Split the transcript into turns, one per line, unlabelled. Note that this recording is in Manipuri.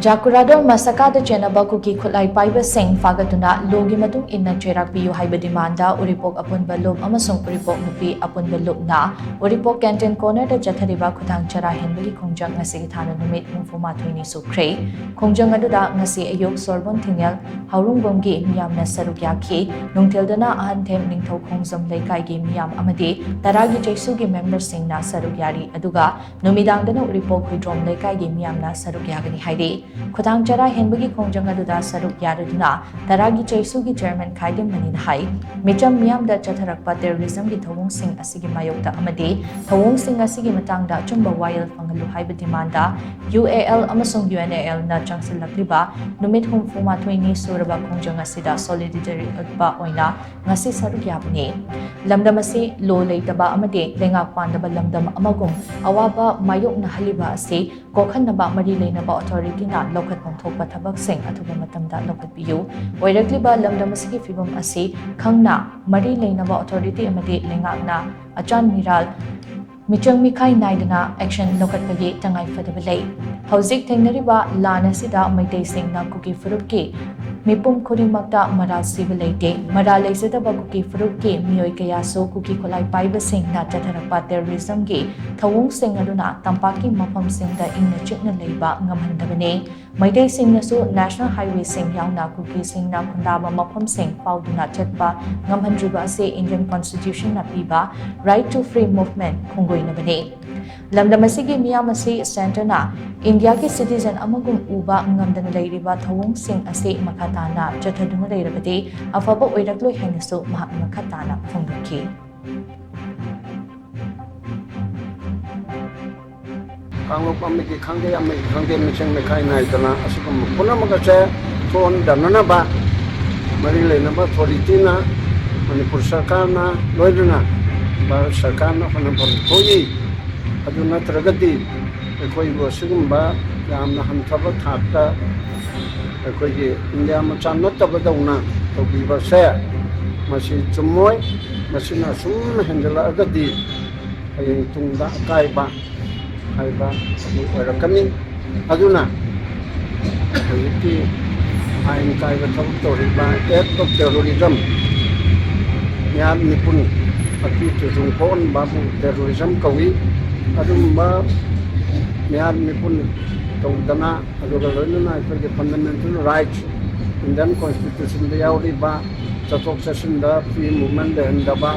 Jakuradhor Massacre Da Chennaba Kuki khutlai paiba shing phagattuna logi matung inna Cheirak Piyu Haiba demanda Uripok Apunba Lup amasung Uripok Nupi Apunba Lup na Uripok Canteen Corner da chathariba Khuthang Chara Henba Khongjang ngasi thana Numit 34 Sukhre Khongjang aduda ngasi ayok sorbon thingyal haurungbomgi miyamna saruk yakhi nungthildana ahanthem ningthau khongjam laikai gi miyam amadi taragi jaisu member singna saruk yari aduga numidangdana Uripok huidrom laikai gi miyamna saruk yagani haide Khuthang Chara Henba Khongjang aduda saruk yaraduna taragi jaisu chairman khaidem manin hai micham miyam da chatharakpa terrorism gi thawung sing asigi mayokta amadi thawung sing asigi matangda chumba wayal fangalu haiba demanda UAL amasung UNAL na changsil lakliba numit humfuma thwini suraba Khongjang asida solidarity utba oina ngasi saruk yabni lamdam asi lo leitaba amadi lengak pandaba lamdam amagum awaba mayok na haliba asi kokhanaba mari leinaba authority na lokhat pongthokpa thabak sing athuba matamda lokhat piyu oirakliba lamdam asigi fibam asi khangna mari leinaba authority amadi lengakna achan miral michang mikhai naidana action lokhatpagi tangai fadaba lei hauzik thengnariba lana sida maitai singna kuki furukki mipum khurimakta maral siba leite maral leisadaba kuki furukki mioi kaya so kuki kholai paiba singna chatharakpa terrorism gi thawung sing aduna tampaki mafam singda ingna chikna leiba ngamhandabane maitai singna su national highway sing yauna kuki singna khundaba mafam sing pauduna chatpa ngamhandriba ase Indian constitution na piba right to free movement khungoinabane lamdam asigi miyam asi center na India ki citizen amagum uba ngamdana leiriba thawung sing ase makhatana chathaduna leirabade afaba oirakloi hainasu mahak makhatana phongdukhi
Kanglop amiki khangde michang mekhai naidana asikum punamaga che thon danana ba mari lena ba authority na Manipur sarkar na loiduna ba sarkar na panapur thoyi aduna tragati ekoi go sigumba yamna hanthaba thakta ekoi ge India ma channa tabadauna to biba se masi chumoi masina sum hendala agadi ayeng tungda kaiba haiba orakani aduna ayiti ain kaiba thab toriba act of terrorism yam nipun ati chung kon babu terrorism kawi adumba yam nipun tawdana aduga loina ikage fundamental rights Indian constitution de yauri ba chatok session da free movement de ndaba